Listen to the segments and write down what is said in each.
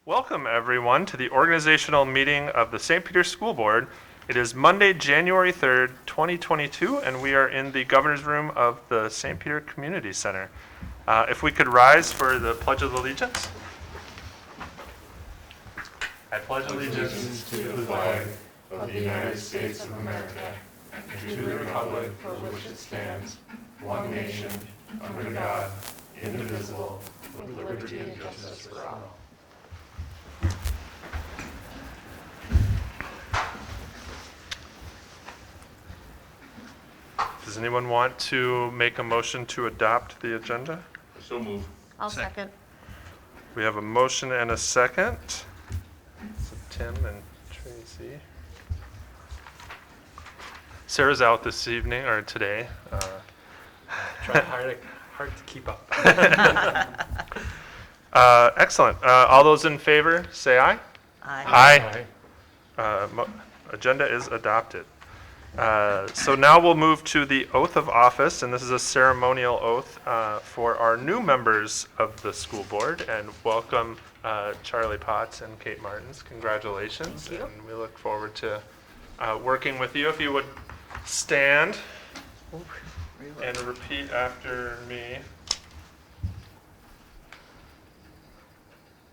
Welcome, everyone, to the organizational meeting of the St. Peter School Board. It is Monday, January 3rd, 2022, and we are in the Governor's Room of the St. Peter Community Center. If we could rise for the Pledge of Allegiance. I pledge allegiance to the flag of the United States of America and to the republic for which it stands, one nation, under God, indivisible, with liberty and justice for all. Does anyone want to make a motion to adopt the agenda? So move. I'll second. We have a motion and a second. So Tim and Tracy. Sarah's out this evening, or today. Trying hard to keep up. Excellent. All those in favor, say aye. Aye. Agenda is adopted. So now we'll move to the oath of office, and this is a ceremonial oath for our new members of the school board. And welcome Charlie Potts and Kate Martins. Congratulations. Thank you. And we look forward to working with you. If you would stand and repeat after me.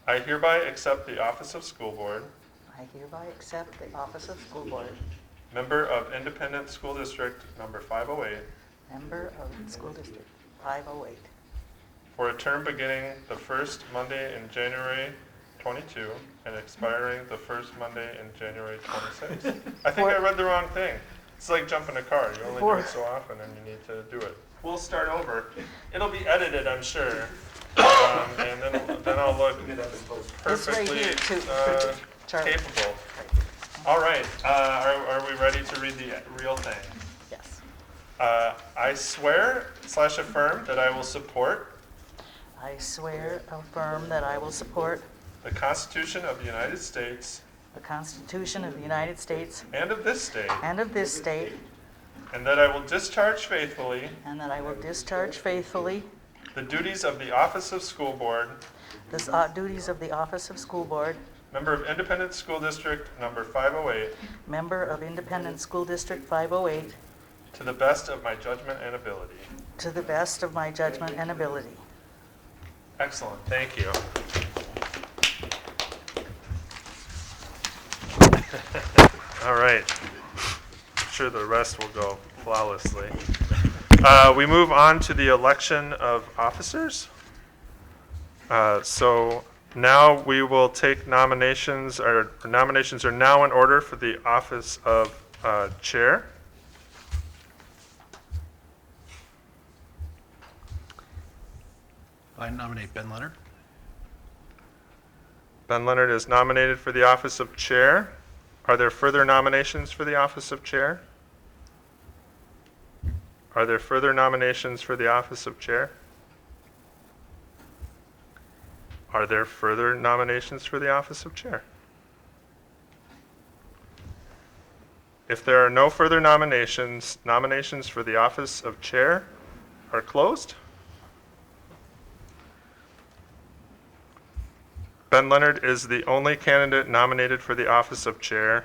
I hereby accept the office of school board, I hereby accept the office of school board, member of Independent School District number 508, member of school district 508, for a term beginning the first Monday in January 22 and expiring the first Monday in January 26. I think I read the wrong thing. It's like jumping a car. You only do it so often and you need to do it. We'll start over. It'll be edited, I'm sure. And then I'll look This right perfectly here, too, Charlie. capable. All right. Are we ready to read the real thing? Yes. I swear/affirm that I will support I swear, affirm that I will support the Constitution of the United States the Constitution of the United States and of this state, and of this state, and that I will discharge faithfully and that I will discharge faithfully the duties of the Office of School Board, the duties of the office of school board, member of Independent School District number 508, member of Independent School District 508, to the best of my judgment and ability. to the best of my judgment and ability. Excellent. Thank you. All right. I'm sure the rest will go flawlessly. We move on to the election of officers. So now we will take nominations. Our nominations are now in order for the office of chair. I nominate Ben Leonard. Ben Leonard is nominated for the office of chair. Are there further nominations for the office of chair? Are there further nominations for the office of chair? Are there further nominations for the office of chair? If there are no further nominations, nominations for the office of chair are closed. Ben Leonard is the only candidate nominated for the office of chair.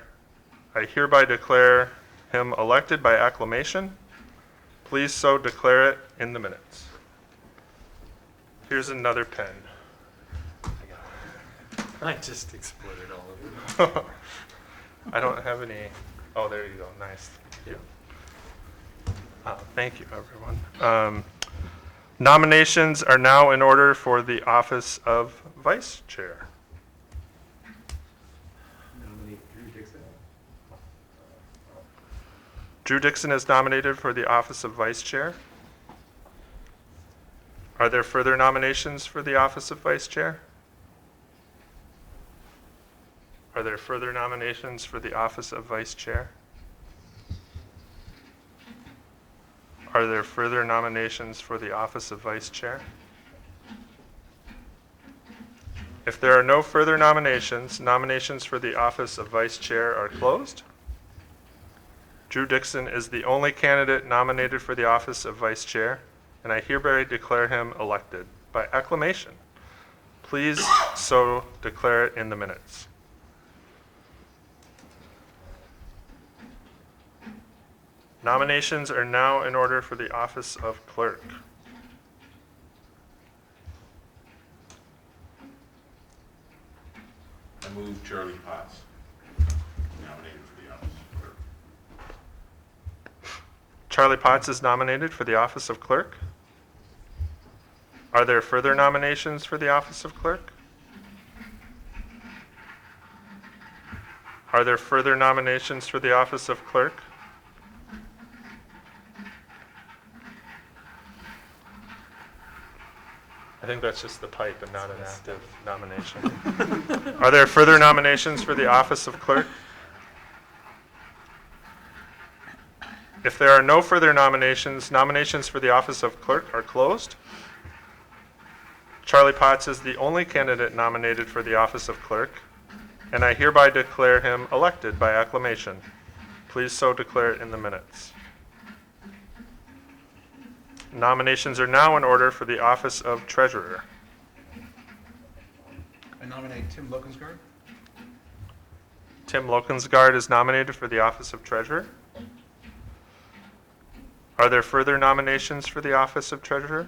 I hereby declare him elected by acclamation. Please so declare it in the minutes. Here's another pen. I just exploded all over. I don't have any. Oh, there you go. Nice. Thank you. Thank you, everyone. Nominations are now in order for the office of vice chair. Nominate Drew Dixon. Drew Dixon is nominated for the office of vice chair. Are there further nominations for the office of vice chair? Are there further nominations for the office of vice chair? Are there further nominations for the office of vice chair? If there are no further nominations, nominations for the office of vice chair are closed. Drew Dixon is the only candidate nominated for the office of vice chair, and I hereby declare him elected by acclamation. Please so declare it in the minutes. Nominations are now in order for the office of clerk. I move Charlie Potts, nominated for the office of clerk. Charlie Potts is nominated for the office of clerk. Are there further nominations for the office of clerk? Are there further nominations for the office of clerk? I think that's just the pipe and not an active nomination. Are there further nominations for the office of clerk? If there are no further nominations, nominations for the office of clerk are closed. Charlie Potts is the only candidate nominated for the office of clerk, and I hereby declare him elected by acclamation. Please so declare it in the minutes. Nominations are now in order for the office of treasurer. I nominate Tim Lokensgaard. Tim Lokensgaard is nominated for the office of treasurer. Are there further nominations for the office of treasurer?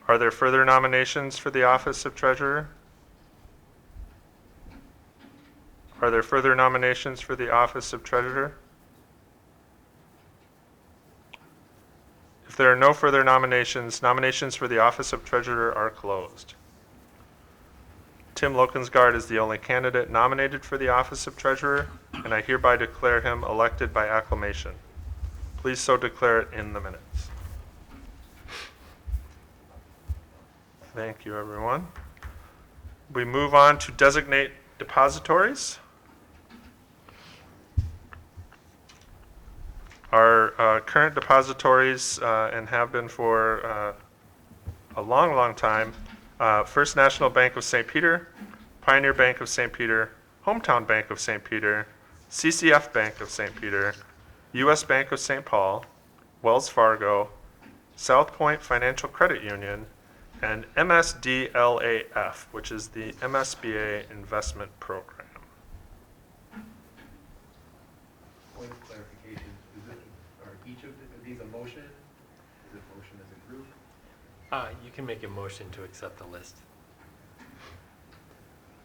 Are there further nominations for the office of treasurer? Are there further nominations for the office of treasurer? If there are no further nominations, nominations for the office of treasurer are closed. Tim Lokensgaard is the only candidate nominated for the office of treasurer, and I hereby declare him elected by acclamation. Please so declare it in the minutes. Thank you, everyone. We move on to designate depositories. Our current depositories, and have been for a long, long time, First National Bank of St. Peter, Pioneer Bank of St. Peter, Hometown Bank of St. Peter, CCF Bank of St. Peter, U.S. Bank of St. Paul, Wells Fargo, South Point Financial Credit Union, and MSDLAF, which is the MSBA Investment Program. Point of clarification, are each of these a motion? Is it motion as a group? You can make a motion to accept the list.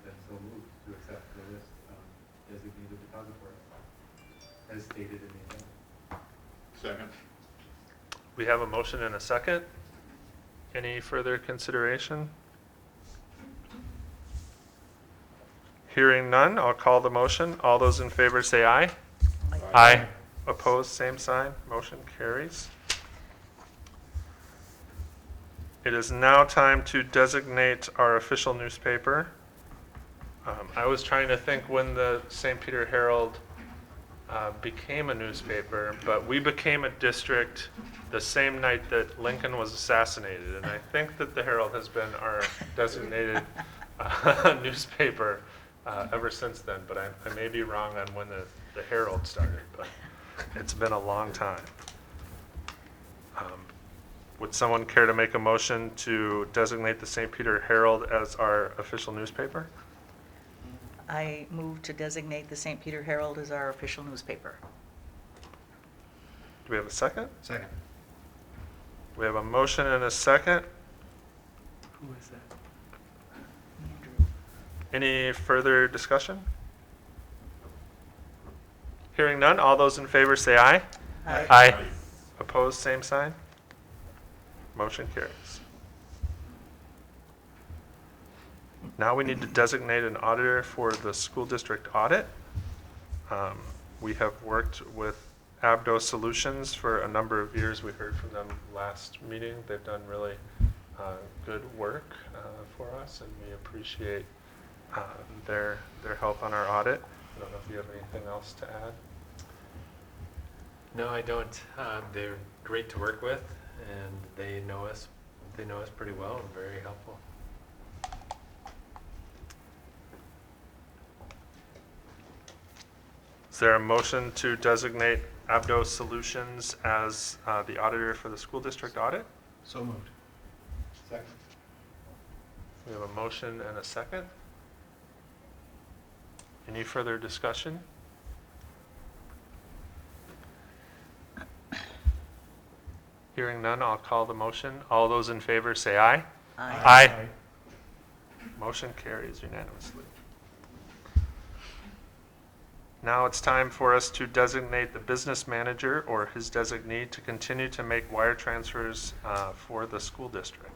Then so moved to accept the list of designated depositories as stated in the agenda. Second. We have a motion and a second. Any further consideration? Hearing none, I'll call the motion. All those in favor say aye. Aye. Opposed, same sign. Motion carries. It is now time to designate our official newspaper. I was trying to think when the St. Peter Herald became a newspaper, but we became a district the same night that Lincoln was assassinated, and I think that the Herald has been our designated newspaper ever since then, but I may be wrong on when the Herald started, but it's been a long time. Would someone care to make a motion to designate the St. Peter Herald as our official newspaper? I move to designate the St. Peter Herald as our official newspaper. Do we have a second? Second. We have a motion and a second. Who is that? Andrew. Any further discussion? Hearing none, all those in favor say aye. Aye. Aye. Opposed, same sign. Motion carries. Now we need to designate an auditor for the school district audit. We have worked with Abdo Solutions for a number of years. We heard from them last meeting. They've done really good work for us, and we appreciate their help on our audit. I don't know if you have anything else to add. No, I don't. They're great to work with, and they know us pretty well and very helpful. Is there a motion to designate Abdo Solutions as the auditor for the school district audit? So moved. Second. We have a motion and a second. Any further discussion? Hearing none, I'll call the motion. All those in favor say aye. Aye. Motion carries unanimously. Now it's time for us to designate the business manager or his designee to continue to make wire transfers for the school district.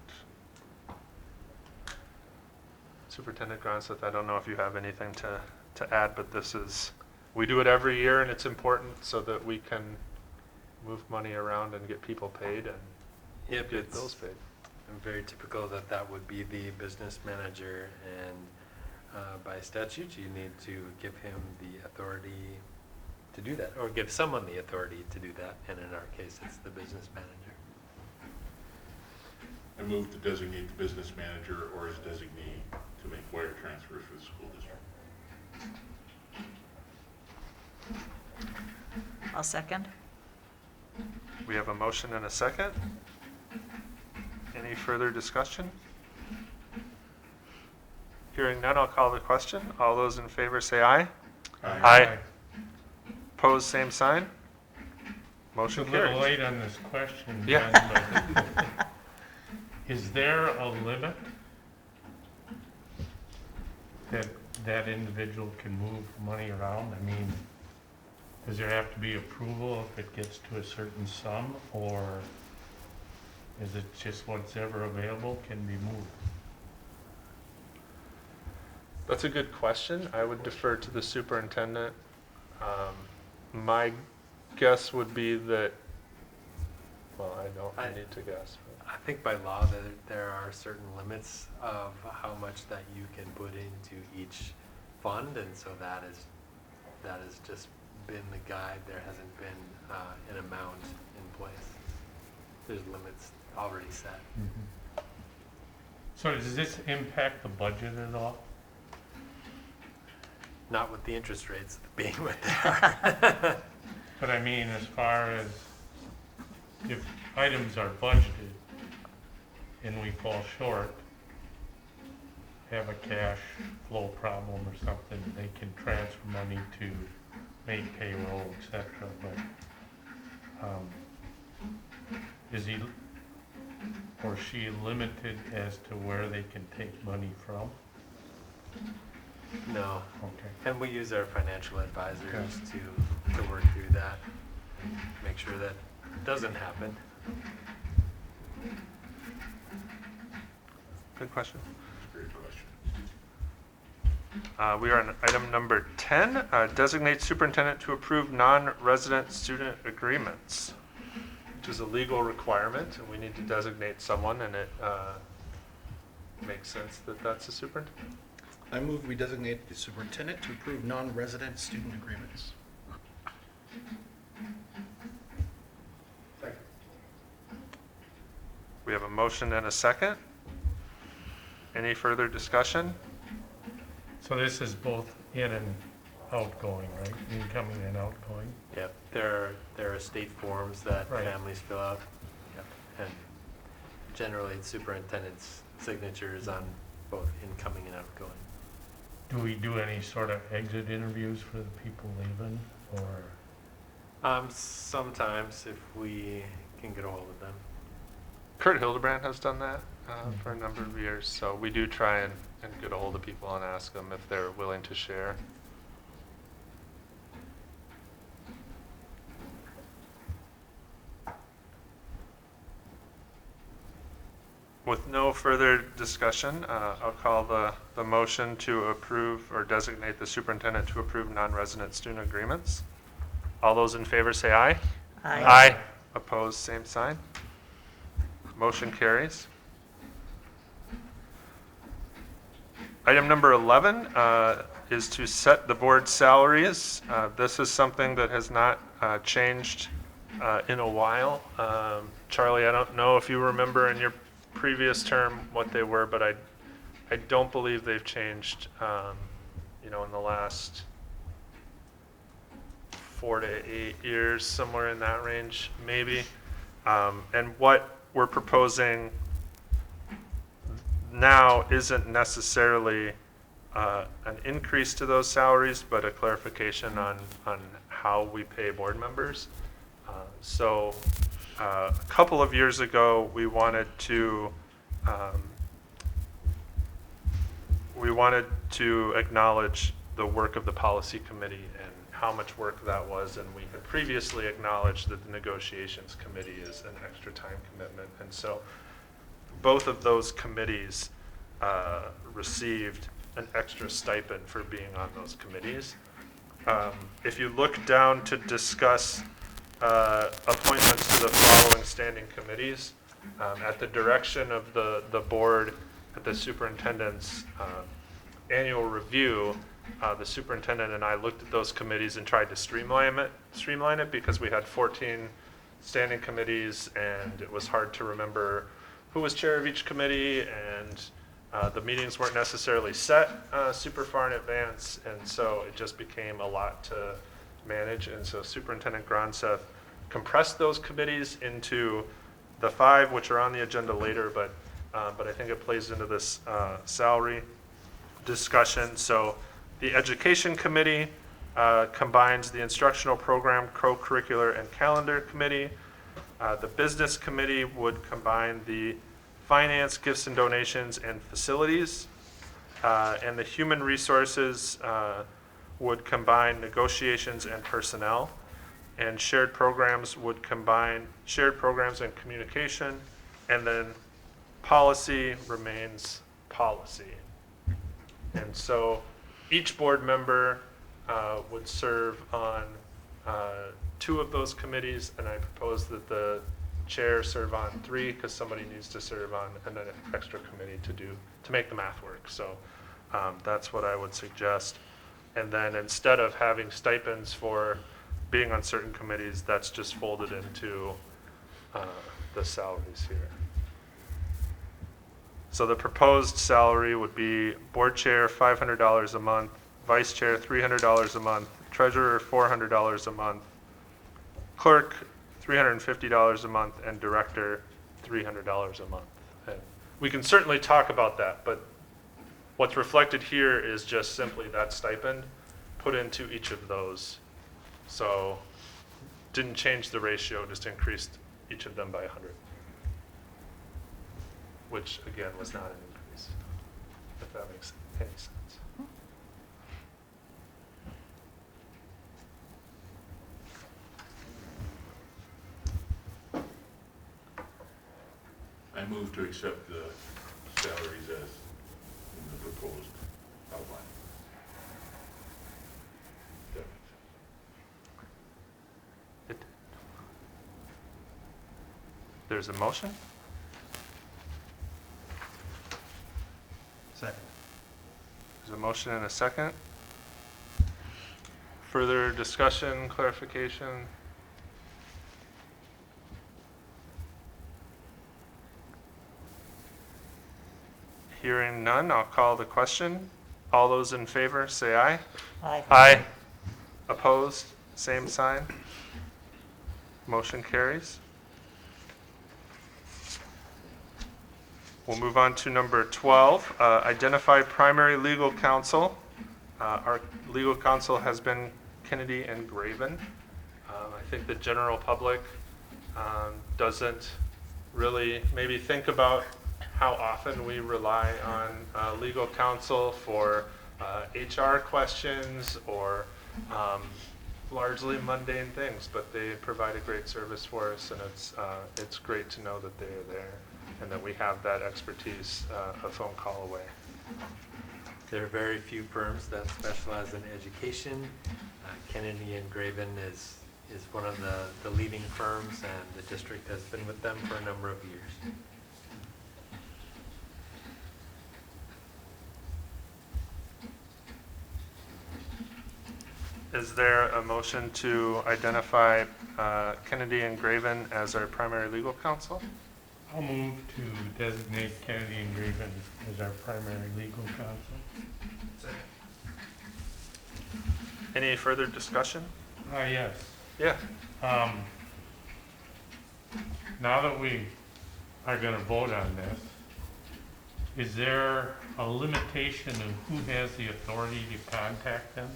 Superintendent Gronseth, I don't know if you have anything to add, but we do it every year, and it's important so that we can move money around and get people paid and Yep, get it's bills paid. very typical that would be the business manager, and by statute, you need to give him the authority to do that, or give someone the authority to do that, and in our case, it's the business manager. I move to designate the business manager or his designee to make wire transfers for the school district. I'll second. We have a motion and a second. Any further discussion? Hearing none, I'll call the question. All those in favor say aye. Aye. Opposed, same sign. Motion It's a little carries. late on this question, Yeah. Ben, but is there a limit that individual can move money around? I mean, does there have to be approval if it gets to a certain sum, or is it just what's ever available can be moved? That's a good question. I would defer to the superintendent. My guess would be that, well, I need to guess. I think by law there are certain limits of how much that you can put into each fund, and so that has just been the guide. There hasn't been an amount in place. There's limits already set. So does this impact the budget at all? Not with the interest rates being what they are. But I mean, as far as if items are budgeted and we fall short, have a cash flow problem or something, they can transfer money to make payroll, et cetera, but is he or she limited as to where they can take money from? No. Okay. And we use our financial advisors to work through that, make sure that doesn't happen. Good question. Great question. We are on item number 10, designate superintendent to approve non-resident student agreements, which is a legal requirement, and we need to designate someone, and it makes sense that that's the superintendent. I move we designate the superintendent to approve non-resident student agreements. Second. We have a motion and a second. Any further discussion? So this is both in and outgoing, right? Incoming and outgoing? Yep, there are state forms that Right. families fill out. Yep. And generally, it's superintendent's signatures on both incoming and outgoing. Do we do any sort of exit interviews for the people leaving, or? Sometimes if we can get a hold of them. Kurt Hildebrand has done that for a number of years, so we do try and get a hold of people and ask them if they're willing to share. With no further discussion, I'll call the motion to approve or designate the superintendent to approve non-resident student agreements. All those in favor say aye. Aye. Opposed, same sign. Motion carries. Item number 11 is to set the board salaries. This is something that has not changed in a while. Charlie, I don't know if you remember in your previous term what they were, but I don't believe they've changed, in the last 4 to 8 years, somewhere in that range, maybe. And what we're proposing now isn't necessarily an increase to those salaries, but a clarification on how we pay board members. So a couple of years ago, we wanted to acknowledge the work of the policy committee and how much work that was, and we had previously acknowledged that the negotiations committee is an extra time commitment, and so both of those committees received an extra stipend for being on those committees. If you look down to discuss appointments to the following standing committees, at the direction of the board, at the superintendent's annual review, the superintendent and I looked at those committees and tried to streamline it because we had 14 standing committees and it was hard to remember who was chair of each committee, and the meetings weren't necessarily set super far in advance, and so it just became a lot to manage. And so Superintendent Gronseth compressed those committees into the 5, which are on the agenda later, but I think it plays into this salary discussion. So the Education Committee combines the Instructional Program, Co-Curricular, and Calendar Committee. The Business Committee would combine the Finance, Gifts and Donations, and Facilities. And the Human Resources would combine Negotiations and Personnel. And Shared Programs would combine Shared Programs and Communication. And then Policy remains Policy. And so each board member would serve on 2 of those committees, and I propose that the chair serve on 3 because somebody needs to serve on an extra committee to make the math work. So that's what I would suggest. And then instead of having stipends for being on certain committees, that's just folded into the salaries here. So the proposed salary would be board chair $500 a month, vice chair $300 a month, treasurer $400 a month, clerk $350 a month, and director $300 a month. And we can certainly talk about that, but what's reflected here is just simply that stipend put into each of those. So didn't change the ratio, just increased each of them by 100, which again was not an increase, if that makes any sense. I move to accept the salaries as in the proposed outline. There's a motion? Second. There's a motion and a second. Further discussion, clarification? Hearing none, I'll call the question. All those in favor, say aye. Aye. Aye. Opposed, same sign. Motion carries. We'll move on to number 12, identify primary legal counsel. Our legal counsel has been Kennedy and Graven. I think the general public doesn't really maybe think about how often we rely on legal counsel for HR questions or largely mundane things, but they provide a great service for us, and it's great to know that they are there and that we have that expertise a phone call away. There are very few firms that specialize in education. Kennedy and Graven is one of the leading firms, and the district has been with them for a number of years. Is there a motion to identify Kennedy and Graven as our primary legal counsel? I'll move to designate Kennedy and Graven as our primary legal counsel. Any further discussion? Yes. Yeah. Now that we are going to vote on this, is there a limitation of who has the authority to contact them?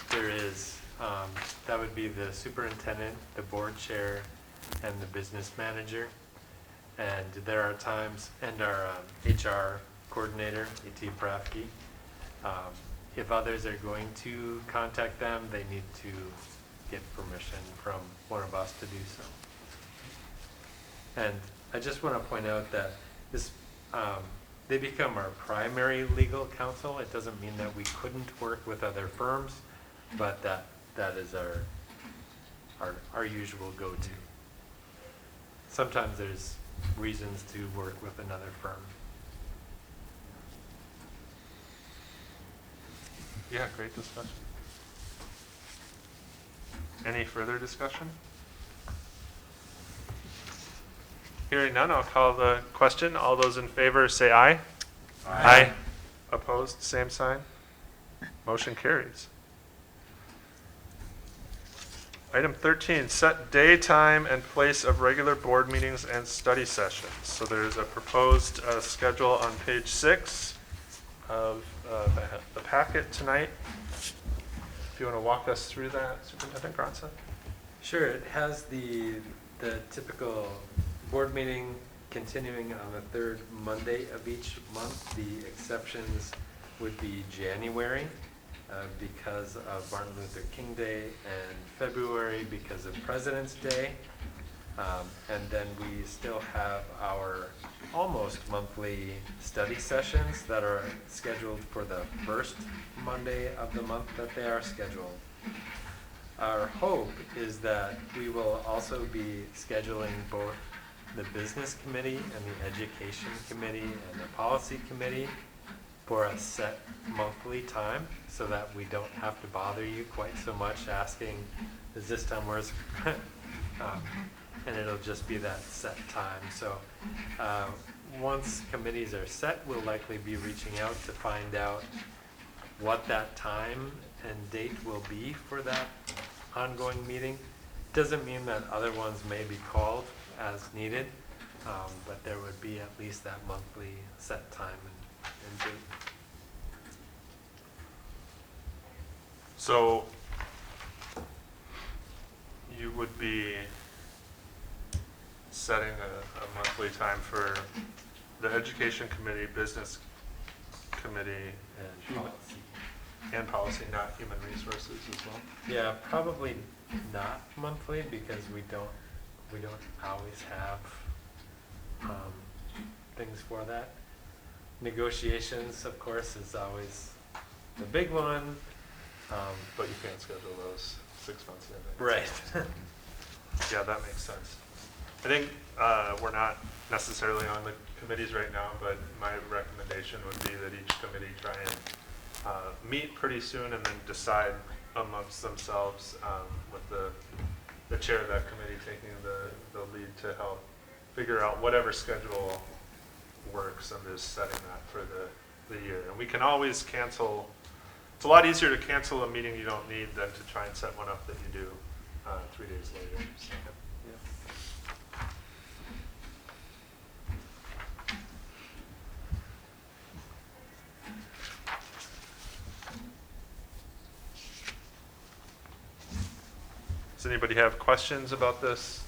There is, that would be the superintendent, the board chair, and the business manager. And there are times, and our HR coordinator, A.T. Prafke. If others are going to contact them, they need to get permission from one of us to do so. And I just want to point out that this, they become our primary legal counsel. It doesn't mean that we couldn't work with other firms, but that is our usual go-to. Sometimes there's reasons to work with another firm. Yeah, great discussion. Any further discussion? Hearing none, I'll call the question. All those in favor say aye. Aye. Opposed, same sign. Motion carries. Item 13, set day, time, and place of regular board meetings and study sessions. So there's a proposed schedule on page 6 of the packet tonight. If you want to walk us through that, Superintendent Gronson? Sure, it has the typical board meeting continuing on the third Monday of each month. The exceptions would be January because of Martin Luther King Day, and February because of President's Day. And then we still have our almost monthly study sessions that are scheduled for the first Monday of the month that they are scheduled. Our hope is that we will also be scheduling both the business committee and the education committee and the policy committee for a set monthly time, so that we don't have to bother you quite so much asking, is this time works? And it'll just be that set time. So once committees are set, we'll likely be reaching out to find out what that time and date will be for that ongoing meeting. Doesn't mean that other ones may be called as needed, but there would be at least that monthly set time and date. So you would be setting a monthly time for the education committee, business committee, and policy, not human resources as well? Yeah, probably not monthly, because we don't always have things for that. Negotiations, of course, is always the big one. But you can't schedule those 6 months in advance. Right. Yeah, that makes sense. I think we're not necessarily on the committees right now, but my recommendation would be that each committee try and meet pretty soon and then decide amongst themselves with the chair of that committee taking the lead to help figure out whatever schedule works and just setting that for the year. And we can always cancel. It's a lot easier to cancel a meeting you don't need than to try and set one up that you do 3 days later. So, yeah. Does anybody have questions about this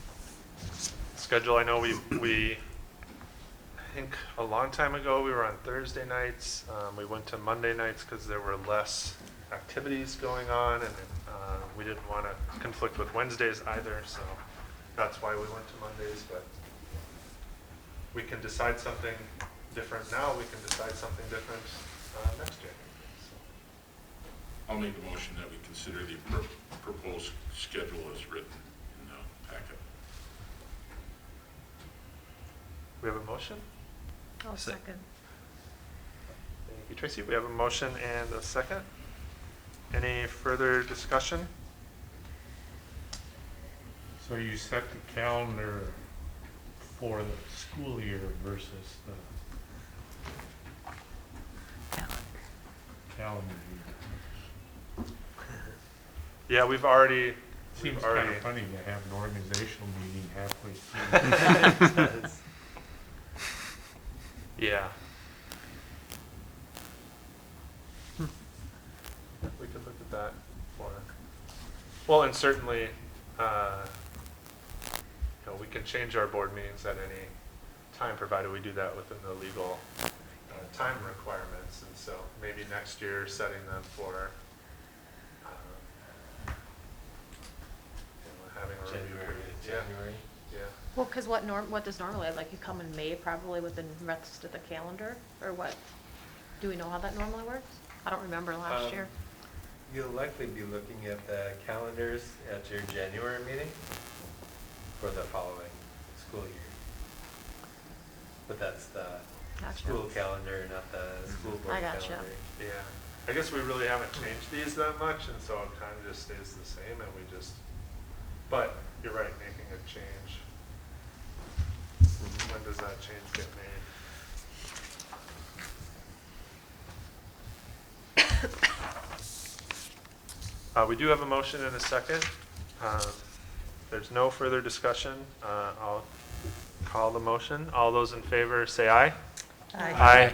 schedule? I know we I think a long time ago we were on Thursday nights. We went to Monday nights because there were less activities going on, and we didn't want to conflict with Wednesdays either, so that's why we went to Mondays. But we can decide something different now. We can decide something different next year. So. I'll make a motion that we consider the proposed schedule as written in the packet. We have a motion? I'll second. Thank you, Tracy. We have a motion and a second. Any further discussion? So you set the calendar for the school year versus the calendar year. Yeah, we've already. Seems kind of funny to have an organizational meeting halfway through. Yeah. We could look at that more. Well, and certainly, we can change our board meetings at any time, provided we do that within the legal time requirements. And so maybe next year, setting them for having a review period. January. Yeah. Well, because what does normally, like you come in May probably with the rest of the calendar, or what? Do we know how that normally works? I don't remember last year. You'll likely be looking at the calendars at your January meeting for the following school year. But that's the Gotcha. school calendar, not the school board I gotcha. calendar. Yeah. I guess we really haven't changed these that much, and so it kind of just stays the same, and we just, but you're right, making a change. When does that change get made? We do have a motion and a second. There's no further discussion. I'll call the motion. All those in favor say aye. Aye.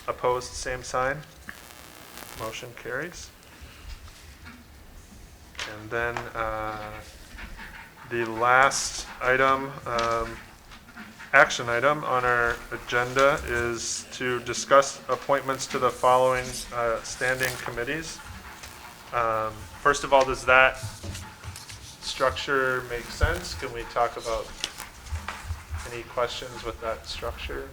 Opposed, same sign. Motion carries. And then the last item, action item on our agenda is to discuss appointments to the following standing committees. First of all, does that structure make sense? Can we talk about any questions with that structure?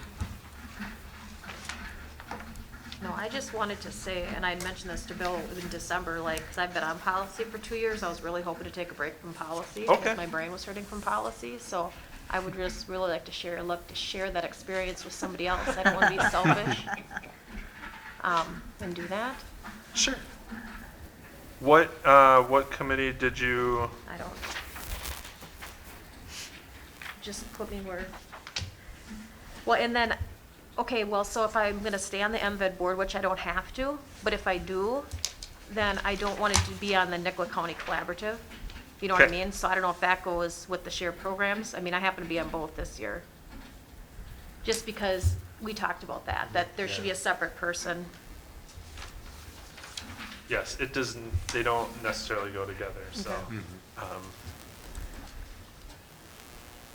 No, I just wanted to say, and I had mentioned this to Bill in December, like, because I've been on policy for 2 years, I was really hoping to take a break from policy. Okay. Because my brain was hurting from policy, so I would just really like to share that experience with somebody else. I don't want to be selfish. And do that. Sure. What committee did you? I don't. Just put me where. Well, and then, okay, well, so if I'm gonna stay on the MVED board, which I don't have to, but if I do, then I don't want it to be on the Nicollet County Collaborative. You know what I Okay. mean? So I don't know if that goes with the shared programs. I mean, I happen to be on both this year. Just because we talked about that there should be a separate person. Yes, it doesn't. They don't necessarily go together, so Okay.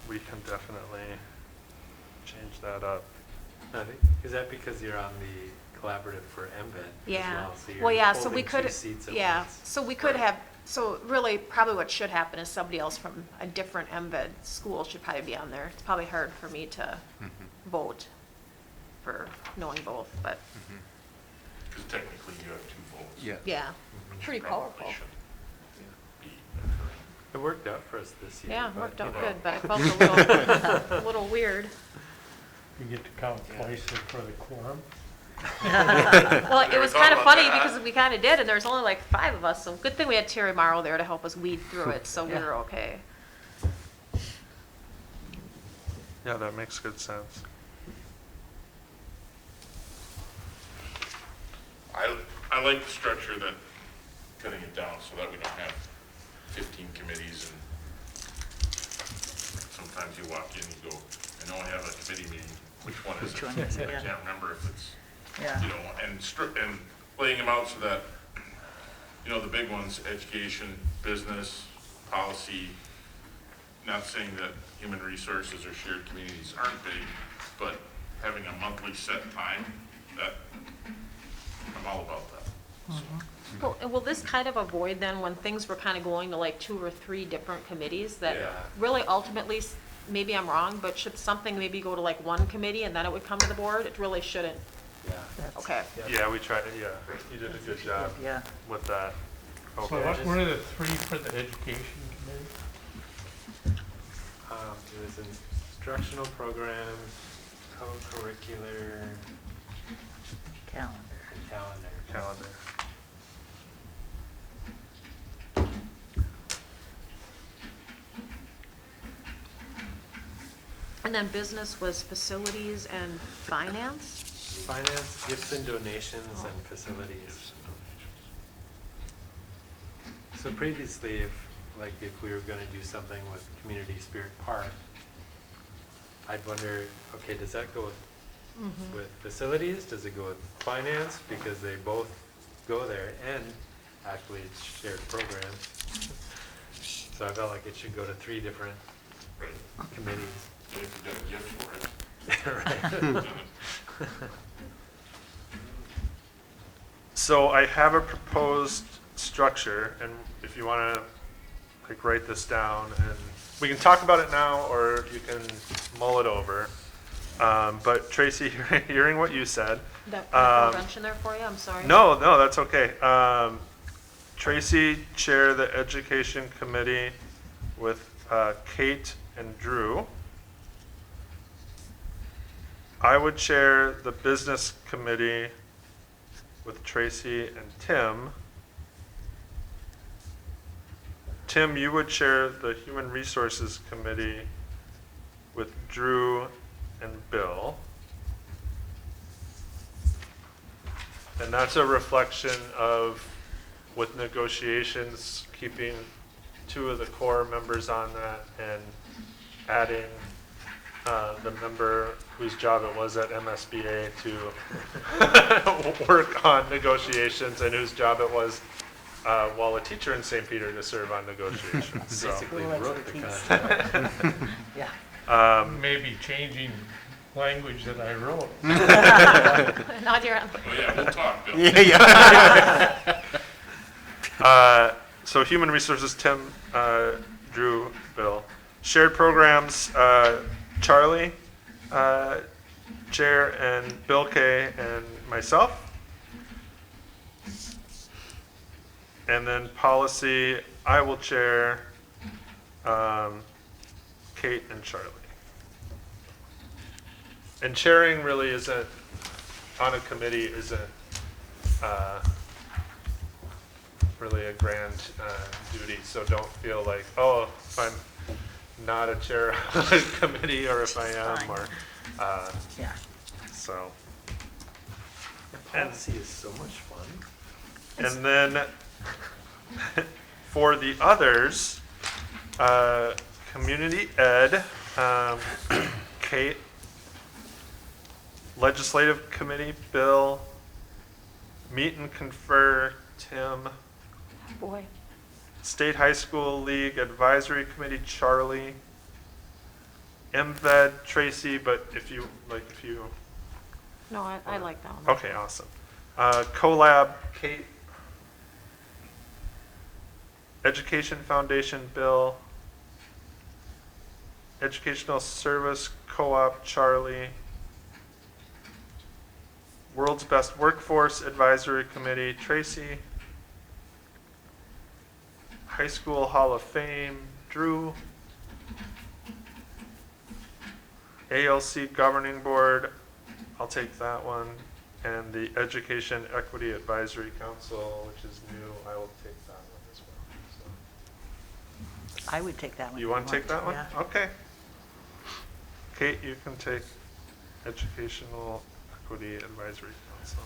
We can definitely change that up. I think, is that because you're on the collaborative for MVED as Yeah. well? So Well, you're yeah, so we holding could, two seats at yeah, once. so we could have, so really, probably what should happen is somebody else from a different MVED school should probably be on there. It's probably hard for me to vote for knowing both, but, Because technically you have 2 votes. Yeah. yeah, pretty Probably powerful. shouldn't be occurring. It worked out for us this year. Yeah, it but, worked you out know. good, but I felt a little weird. You get to count twice for the quorum. Well, it was thought kind of about funny that. because we kind of did, and there was only like 5 of us, so good thing we had Terry Morrow there to help us weed through it, so we Yeah. were okay. Yeah, that makes good sense. I like the structure that, cutting it down so that we don't have 15 committees and sometimes you walk in and you go, I know I have a committee meeting, which one is Which it? one is it? I can't remember if it's, Yeah. and laying them out so that, the big ones, education, business, policy, not saying that human resources or shared communities aren't big, but having a monthly set time, that, I'm all about that. Well, and will this kind of avoid then when things were kind of going to like 2 or 3 different committees that Yeah. really ultimately, maybe I'm wrong, but should something maybe go to like one committee and then it would come to the board? It really shouldn't. Yeah. That's- Okay. Yeah, we tried. Yeah, you did a good job Yeah. with that. So Okay. what were the 3 for the education committee? It was instructional programs, co-curricular, Calendar. and calendar. Calendar. And then business was facilities and finance? Finance, gifts and donations, and facilities. So previously, if we were gonna do something with Community Spirit Park, I'd wonder, okay, does that go with with facilities? Does it go with finance? Because they both go there, and actually it's shared programs. So I felt like it should go to 3 different committees. If you get a gift for it. Right. So I have a proposed structure, and if you want to like write this down, and we can talk about it now, or you can mull it over. But Tracy, hearing what you said, That put a wrench in there for you, I'm sorry. no, that's okay. Tracy, chair the education committee with Kate and Drew. I would chair the business committee with Tracy and Tim. Tim, you would chair the human resources committee with Drew and Bill. And that's a reflection of, with negotiations, keeping 2 of the core members on that and adding the member whose job it was at MSBA to work on negotiations, and whose job it was while a teacher in St. Peter to serve on negotiations. So, Basically Who likes wrote the the keys? contract. Yeah. Maybe changing language that I wrote. Not your, Oh, yeah, we'll talk, Bill. so human resources, Tim, Drew, Bill. Shared programs, Charlie, chair, and Bill K. and myself. And then policy, I will chair, Kate and Charlie. And chairing really isn't, on a committee, isn't really a grand duty. So don't feel like, oh, if I'm not a chair of a committee, or if I am, Fine. or, Yeah. so. Policy is so much fun. And then for the others, community ed, Kate, legislative committee, Bill, meet and confer, Tim, boy. state high school league advisory committee, Charlie, MVED, Tracy, but if you, No, I like that one. okay, awesome. CoLab, Kate, Education Foundation, Bill, Educational Service Co-op, Charlie, World's Best Workforce Advisory Committee, Tracy, High School Hall of Fame, Drew, ALC Governing Board, I'll take that one, and the Education Equity Advisory Council, which is new, I will take that one as well. So. I would take that one. You if want to take that one? Yeah. Okay. Kate, you can take Educational Equity Advisory Council.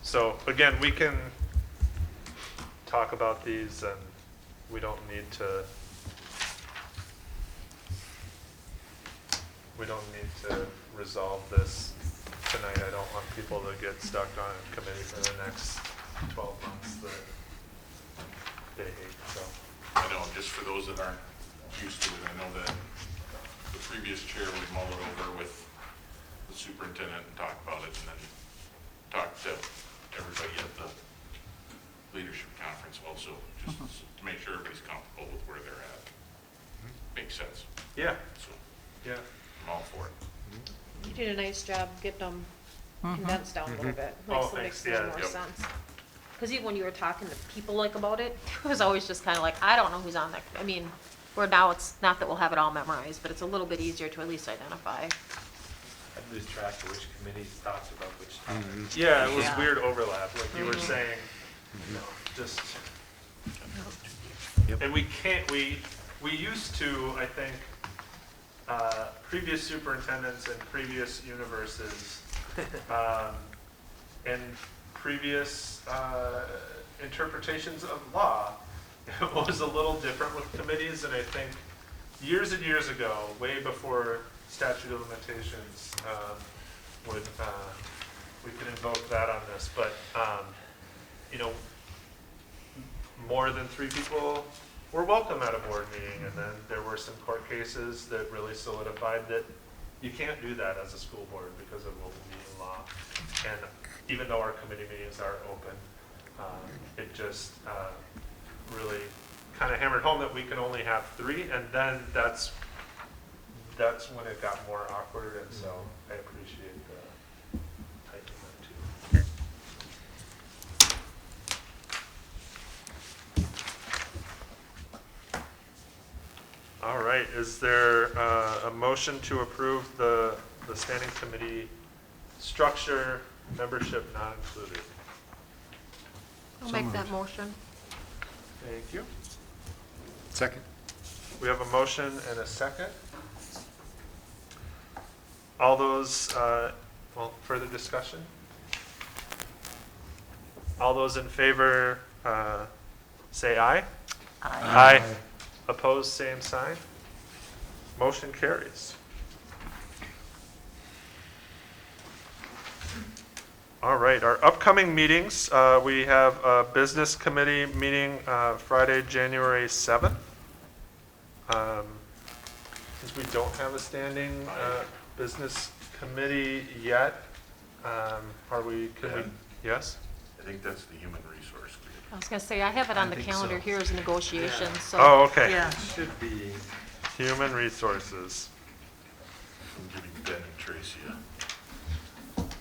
So again, we can talk about these, and we don't need to resolve this tonight. I don't want people to get stuck on a committee for the next 12 months that they hate, so. I know, just for those that aren't used to it, I know that the previous chair would mull it over with the superintendent and talk about it, and then talk to everybody at the leadership conference also, just to make sure everybody's comfortable with where they're at. Makes sense, Yeah, so yeah. I'm all for it. You did a nice job getting them condensed down a little bit. Oh, Makes thanks. a little Yeah, more yep. sense. Because even when you were talking to people like about it, it was always just kind of like, I don't know who's on that. I mean, where now it's not that we'll have it all memorized, but it's a little bit easier to at least identify. I'd lose track of which committees talked about which topics. Yeah, it was Yeah. weird overlap, like you were saying, you know, just. And we can't, we used to, I think, previous superintendents and previous universes, and previous interpretations of law, it was a little different with committees, and I think years and years ago, way before statute of limitations, we could invoke that on this, but, more than 3 people were welcome at a board meeting, and then there were some court cases that really solidified that you can't do that as a school board because of open meeting law. And even though our committee meetings are open, it just really kind of hammered home that we can only have 3, and then that's when it got more awkward, and so I appreciate tightening that too. All right, is there a motion to approve the standing committee structure, membership not included? I'll make that motion. Thank you. Second. We have a motion and a second. All those, further discussion? All those in favor, say aye. Aye. Opposed, same sign. Motion carries. All right, our upcoming meetings, we have a business committee meeting Friday, January 7th. Since we don't have a standing business committee yet, can we, yes? I think that's the human resource group. I was gonna say, I have it on the think calendar so. here as negotiations, so. Oh, okay. Yeah. It should be, Human resources. I'm giving Ben and Tracy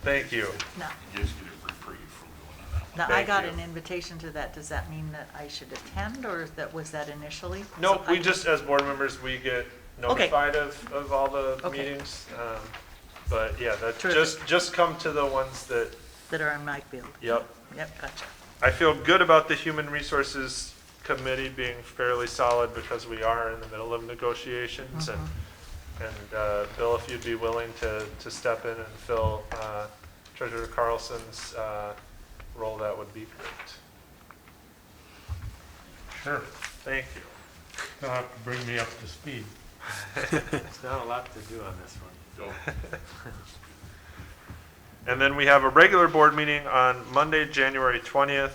Thank you. No, you guys get a reprieve from going on that one. now I Thank got you. an invitation to that. Does that mean that I should attend, or was that initially? Nope, So we I- just, as board members, we get notified of all the Okay. meetings. But yeah, that, Terrific. just come to the ones that, That are in my field. yep. Yep, gotcha. I feel good about the Human Resources Committee being fairly solid because we are in the middle of negotiations. And Bill, if you'd be willing to step in and fill Treasurer Carlson's role, that would be great. Sure. Thank you. You'll have to bring me up to speed. there's not a lot to do on this one. So, And then we have a regular board meeting on Monday, January 20th.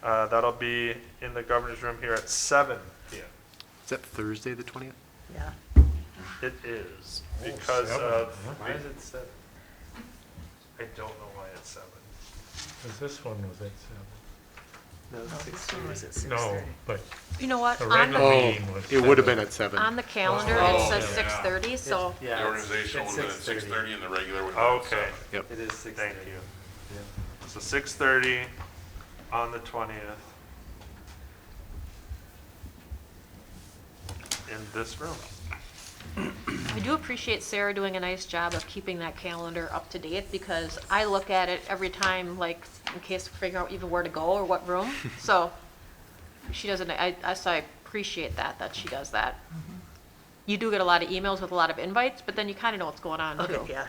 That'll be in the governor's room here at 7 p.m. Is that Thursday, the 20th? Yeah. It is Oh, because 7, of, huh? Why is it 7? I don't know why it's 7. Because this one was at No, No, it's this one was 6:30. at 7. No, 6:30. but You know what, the on the, regular meeting was 7. It would have been at 7. on the calendar, Oh, it says yeah. 6:30, so. the Yeah, organizational it's would have been at 6:30 and the regular would have been at Okay, 7. It is 6:30. thank you. Yeah. So 6:30 on the 20th in this room. I do appreciate Sarah doing a nice job of keeping that calendar up to date, because I look at it every time, like, in case we figure out even where to go or what room. So she doesn't, so I appreciate that she does that. You do get a lot of emails with a lot of invites, but then you kind of know what's going on too. Okay, yeah.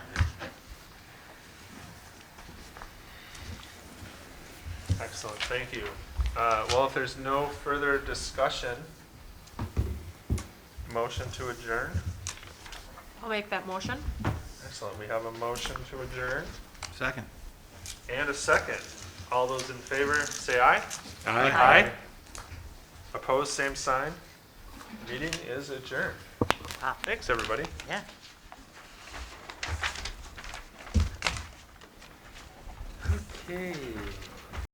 Excellent, thank you. Well, if there's no further discussion, motion to adjourn. I'll make that motion. Excellent, we have a motion to adjourn Second. and a second. All those in favor, say aye. Aye. Aye. Opposed, same sign. Meeting is adjourned. Wow. Thanks, everybody. Yeah. Okay.